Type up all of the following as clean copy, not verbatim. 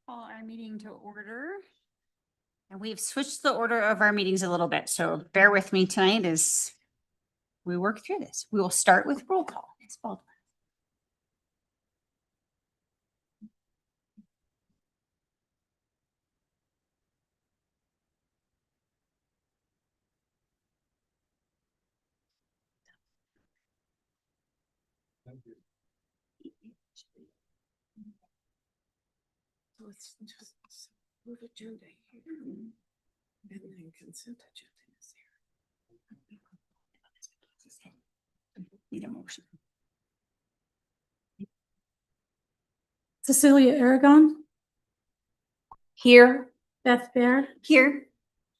Call our meeting to order. And we've switched the order of our meetings a little bit, so bear with me tonight as we work through this. We will start with roll call. Ms. Baldwin. Let's just move agenda here. And then consent agenda is here. Need a motion. Cecilia Aragon, Here. Beth Baird, Here.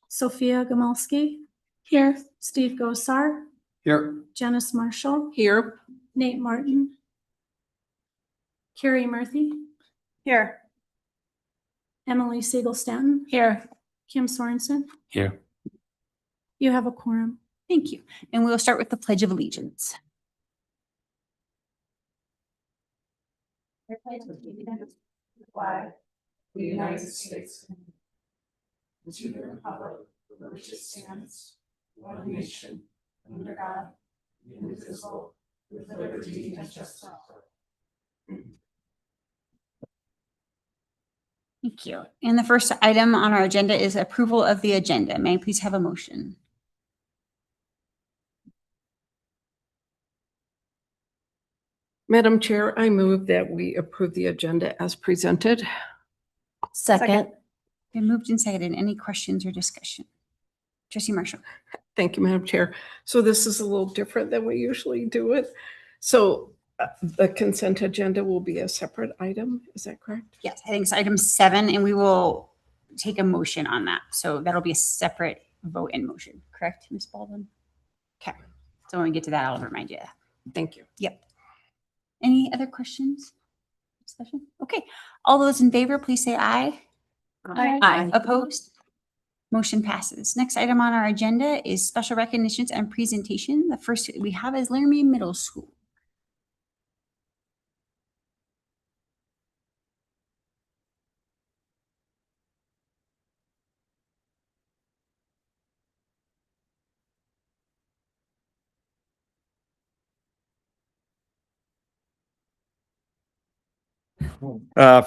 Sophia Gamalski, here, Steve Gosar, Here. Janice Marshall, Here. Nate Martin, Carrie Murphy, Here. Emily Siegel Stanton, Here. Kim Sorensen. Here. You have a quorum. Thank you. And we will start with the Pledge of Allegiance. Flag, the United States. And to the republic for which it stands, one nation, under God, indivisible, with liberty and justice for all. Thank you. And the first item on our agenda is approval of the agenda. May I please have a motion? Madam Chair, I move that we approve the agenda as presented. Second. Been moved and seconded. Any questions or discussion? Trustee Marshall. Thank you, Madam Chair. So this is a little different than we usually do it. So the consent agenda will be a separate item. Is that correct? Yes, I think it's item 7, and we will take a motion on that. So that'll be a separate vote and motion, correct, Ms. Baldwin? Okay. So when we get to that, I'll remind you. Thank you. Yep. Any other questions? Discussion? Okay. All those in favor, please say aye. Aye. Opposed? Motion passes. Next item on our agenda is special recognitions and presentation. The first we have is Laramie Middle School.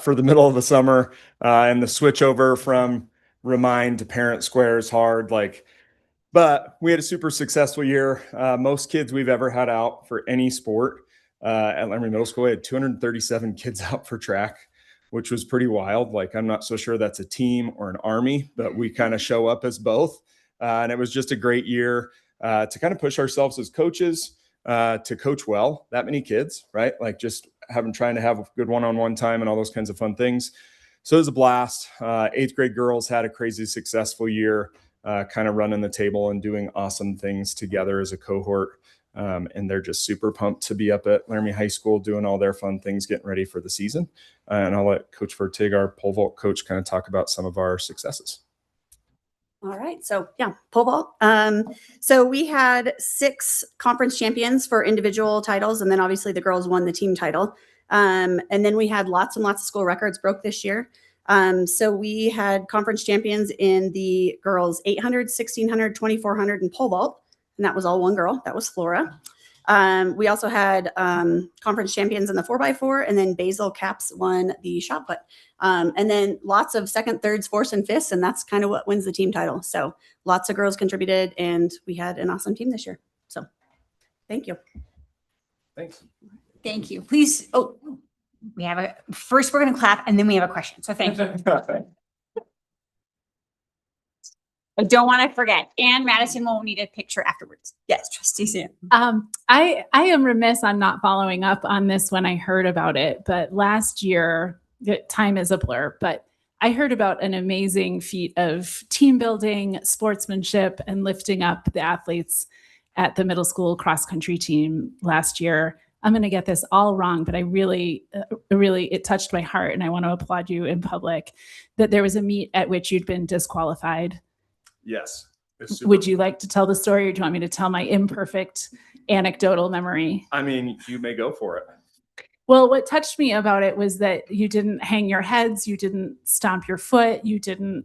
For the middle of the summer, and the switch over from Remind to Parent Square is hard. But we had a super successful year. Most kids we've ever had out for any sport at Laramie Middle School. We had 237 kids out for track, which was pretty wild. I'm not so sure that's a team or an army, but we kind of show up as both. And it was just a great year to kind of push ourselves as coaches to coach well. That many kids, right? Just trying to have a good one-on-one time and all those kinds of fun things. So it was a blast. 8th grade girls had a crazy successful year, kind of running the table and doing awesome things together as a cohort. And they're just super pumped to be up at Laramie High School doing all their fun things, getting ready for the season. And I'll let Coach Vertig, our pole vault coach, kind of talk about some of our successes. All right. So yeah, pole vault. So we had 6 conference champions for individual titles. And then obviously the girls won the team title. And then we had lots and lots of school records broke this year. So we had conference champions in the girls 800, 1600, 2400 and pole vault. And that was all one girl. That was Flora. We also had conference champions in the 4x4, and then Basil Caps won the shot put. And then lots of 2nd, 3rds, 4ths, and 5ths, and that's kind of what wins the team title. So lots of girls contributed, and we had an awesome team this year. So thank you. Thanks. Thank you. Please. Oh, we have first we're going to clap, and then we have a question. So thank you. I don't want to forget. And Madison will need a picture afterwards. Yes, Trustee Sam. I am remiss on not following up on this when I heard about it, but last year, time is a blur, but I heard about an amazing feat of team building, sportsmanship, and lifting up the athletes at the middle school cross country team last year. I'm going to get this all wrong, but I really, it touched my heart, and I want to applaud you in public that there was a meet at which you'd been disqualified. Yes. Would you like to tell the story, or do you want me to tell my imperfect anecdotal memory? I mean, you may go for it. Well, what touched me about it was that you didn't hang your heads, you didn't stomp your foot, you didn't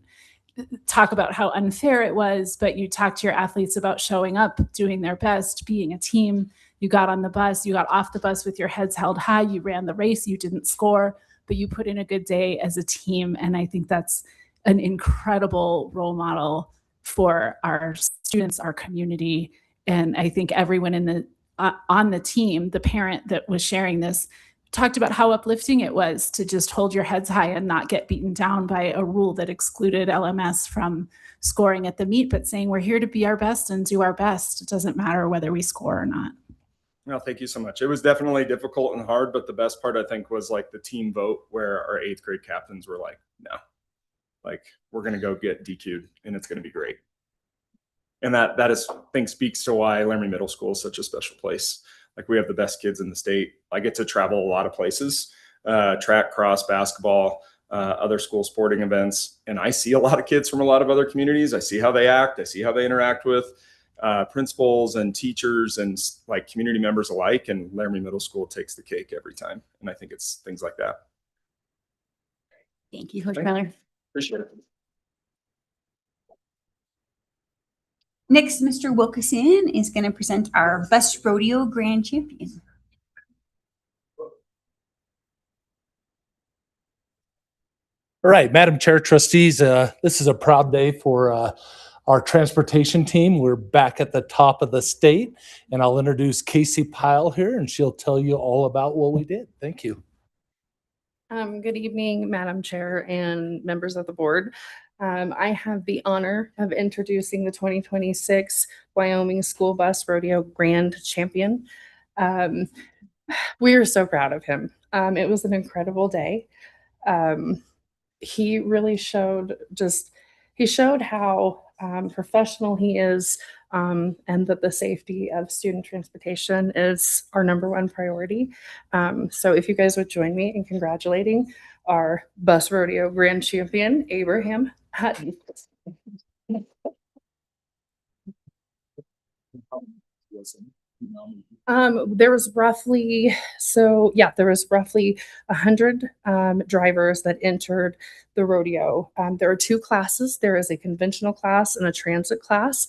talk about how unfair it was, but you talked to your athletes about showing up, doing their best, being a team. You got on the bus, you got off the bus with your heads held high, you ran the race, you didn't score, but you put in a good day as a team. And I think that's an incredible role model for our students, our community. And I think everyone in the on the team, the parent that was sharing this, talked about how uplifting it was to just hold your heads high and not get beaten down by a rule that excluded LMS from scoring at the meet, but saying we're here to be our best and do our best. It doesn't matter whether we score or not. No, thank you so much. It was definitely difficult and hard, but the best part I think was like the team vote where our 8th grade captains were like, no, like we're going to go get DQ'd and it's going to be great. And that is, I think, speaks to why Laramie Middle School is such a special place. Like we have the best kids in the state. I get to travel a lot of places, track, cross, basketball, other school sporting events. And I see a lot of kids from a lot of other communities. I see how they act. I see how they interact with principals and teachers and like community members alike. And Laramie Middle School takes the cake every time. And I think it's things like that. Thank you, Coach Miller. Appreciate it. Next, Mr. Wilkeson is going to present our bus rodeo grand champion. All right, Madam Chair, trustees, this is a proud day for our transportation team. We're back at the top of the state, and I'll introduce Casey Pyle here, and she'll tell you all about what we did. Thank you. Good evening, Madam Chair and members of the board. I have the honor of introducing the 2026 Wyoming School Bus Rodeo Grand Champion. We are so proud of him. It was an incredible day. He really showed how professional he is, and that the safety of student transportation is our #1 priority. So if you guys would join me in congratulating our bus rodeo grand champion, Abraham Hutton. There was roughly 100 drivers that entered the rodeo. There are 2 classes. There is a conventional class and a transit class.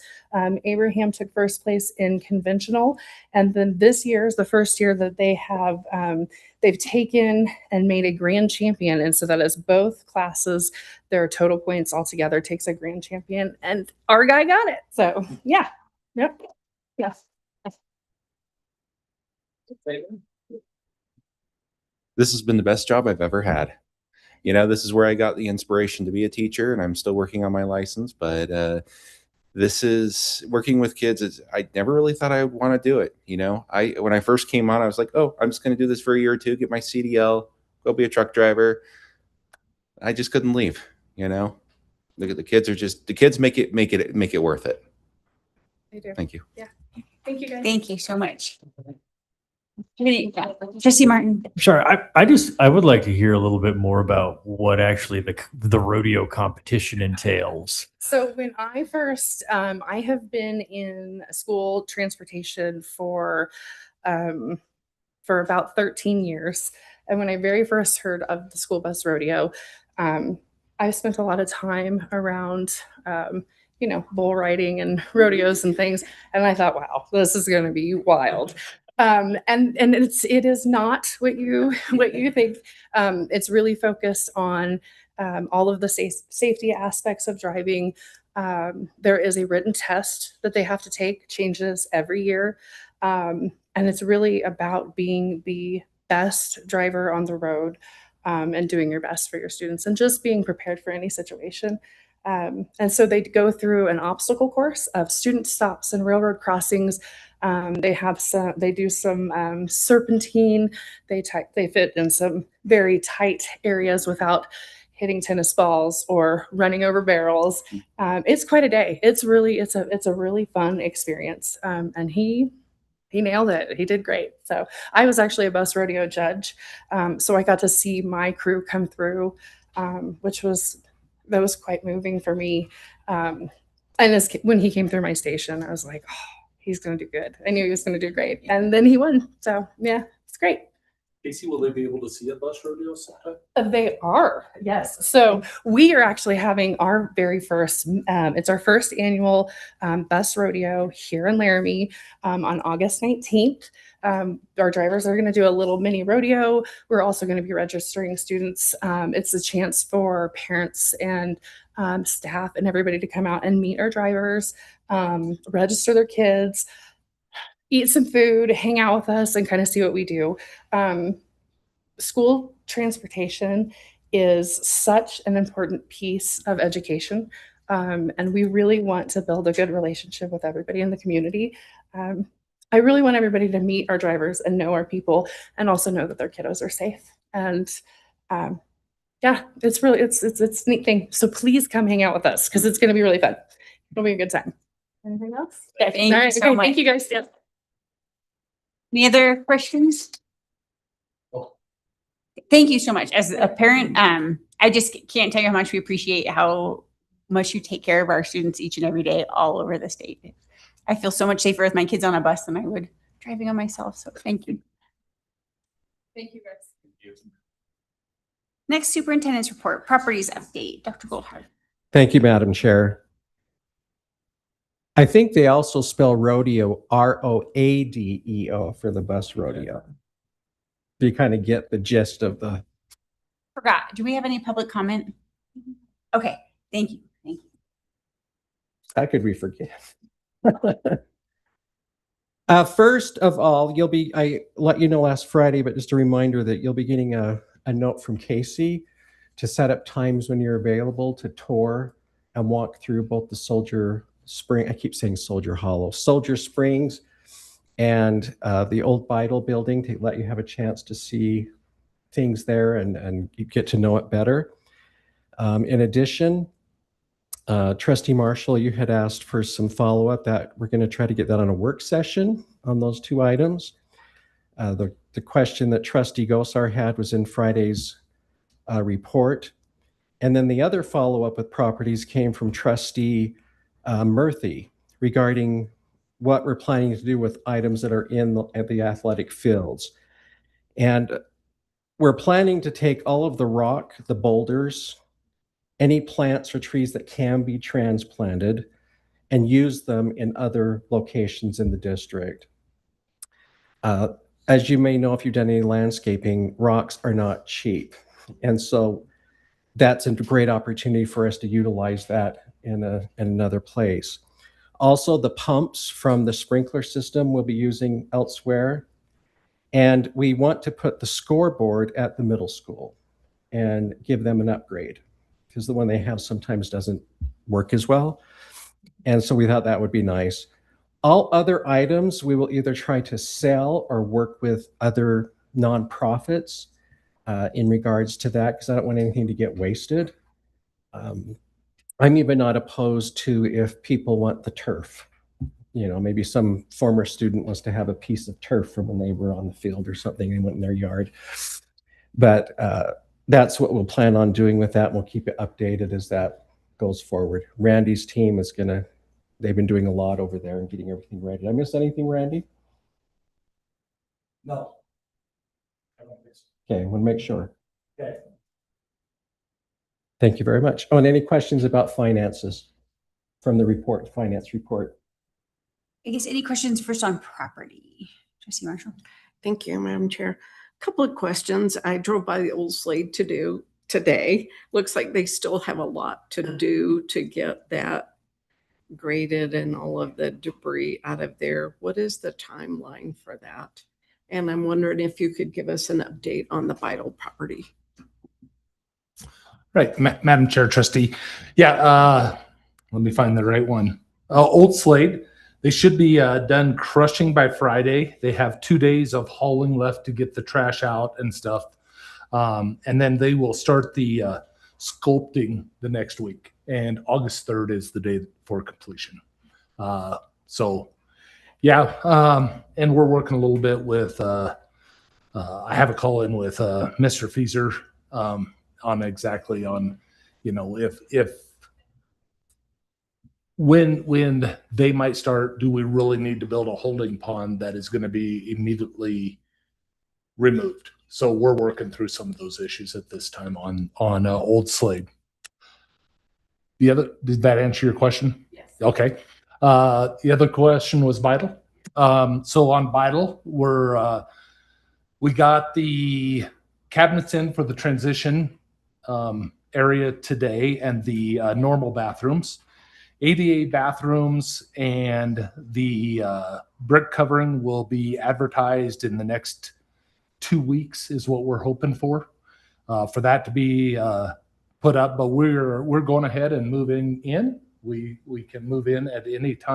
Abraham took first place in conventional, and then this year is the first year that they've taken and made a grand champion, and so that is both classes. Their total points altogether takes a grand champion, and our guy got it. So yeah, yep, yes. This has been the best job I've ever had. You know, this is where I got the inspiration to be a teacher, and I'm still working on my license, but this is working with kids. I never really thought I would want to do it. You know, when I first came on, I was like, oh, I'm just going to do this for a year or 2, get my CDL, go be a truck driver. I just couldn't leave, you know. Look at the kids make it worth it. They do. Thank you. Yeah. Thank you guys. Thank you so much. Trustee Martin. Sure. I would like to hear a little bit more about what actually the rodeo competition entails. So when I first, I have been in school transportation for about 13 years. And when I very first heard of the school bus rodeo, I spent a lot of time around, bull riding and rodeos and things. And I thought, wow, this is going to be wild. And it is not what you think. It's really focused on all of the safety aspects of driving. There is a written test that they have to take, changes every year. And it's really about being the best driver on the road, and doing your best for your students and just being prepared for any situation. And so they go through an obstacle course of student stops and railroad crossings. They do some serpentine. They fit in some very tight areas without hitting tennis balls or running over barrels. It's quite a day. It's a really fun experience. And he nailed it. He did great. So I was actually a bus rodeo judge. So I got to see my crew come through, that was quite moving for me. And when he came through my station, I was like, oh, he's going to do good. I knew he was going to do great. And then he won. So yeah, it's great. Casey, will they be able to see a bus rodeo sometime? They are, yes. So we are actually having our very first, it's our first annual bus rodeo here in Laramie on August 19th. Our drivers are going to do a little mini rodeo. We're also going to be registering students. It's a chance for parents and staff and everybody to come out and meet our drivers, register their kids, eat some food, hang out with us, and kind of see what we do. School transportation is such an important piece of education, and we really want to build a good relationship with everybody in the community. I really want everybody to meet our drivers and know our people, and also know that their kiddos are safe. And yeah, it's really it's a neat thing. So please come hang out with us because it's going to be really fun. It'll be a good time. Anything else? Okay. Thank All you right. so Okay. much. Thank you guys. Yeah. Any other questions? Thank you so much. As a parent, I just can't tell you how much we appreciate how much you take care of our students each and every day all over the state. I feel so much safer with my kids on a bus than I would driving on myself. So thank you. Thank you guys. Next, superintendent's report, properties update, Dr. Goldhart. Thank you, Madam Chair. I think they also spell rodeo R-O-A-D-E-O for the bus rodeo. You kind of get the gist of the. Forgot. Do we have any public comment? Okay. Thank you. Thank you. How could we forget? First of all, I let you know last Friday, but just a reminder that you'll be getting a note from Casey to set up times when you're available to tour and walk through both the Soldier Spring, I keep saying Soldier Hollow, Soldier Springs, and the old Beidel building to let you have a chance to see things there and you get to know it better. In addition, Trustee Marshall, you had asked for some follow-up that we're going to try to get that on a work session on those two items. The question that Trustee Gosar had was in Friday's report. And then the other follow-up with properties came from Trustee Murphy regarding what we're planning to do with items that are in the athletic fields. And we're planning to take all of the rock, the boulders, any plants or trees that can be transplanted and use them in other locations in the district. As you may know, if you've done any landscaping, rocks are not cheap. And so that's a great opportunity for us to utilize that in another place. Also, the pumps from the sprinkler system we'll be using elsewhere. And we want to put the scoreboard at the middle school and give them an upgrade because the one they have sometimes doesn't work as well. And so we thought that would be nice. All other items we will either try to sell or work with other nonprofits in regards to that because I don't want anything to get wasted. I'm even not opposed to if people want the turf. You know, maybe some former student wants to have a piece of turf from when they were on the field or something and went in their yard. But that's what we'll plan on doing with that. And we'll keep it updated as that goes forward. Randy's team is they've been doing a lot over there and getting everything ready. Did I miss anything, Randy? No. Okay, I want to make sure. Okay. Thank you very much. Oh, and any questions about finances from the report, finance report? I guess any questions first on property? Trustee Marshall. Thank you, Madam Chair. Couple of questions. I drove by the old Slade today. Looks like they still have a lot to do to get that graded and all of the debris out of there. What is the timeline for that? And I'm wondering if you could give us an update on the Beidel property. Right, Madam Chair, Trustee. Yeah, let me find the right one. Old Slade. They should be done crushing by Friday. They have 2 days of hauling left to get the trash out and stuff. And then they will start the sculpting the next week. And August 3rd is the day for completion. So, yeah, and we're working a little bit with, I have a call in with Mr. Fieser on exactly on, you know, when they might start, do we really need to build a holding pond that is going to be immediately removed? So we're working through some of those issues at this time on Old Slade. Did that answer your question? Yes. Okay. The other question was Vital. So on Vital, we got the cabinets in for the transition area today and the normal bathrooms. ADA bathrooms and the brick covering will be advertised in the next 2 weeks is what we're hoping for that to be put up. But we're going ahead and moving in. We can move in at any time.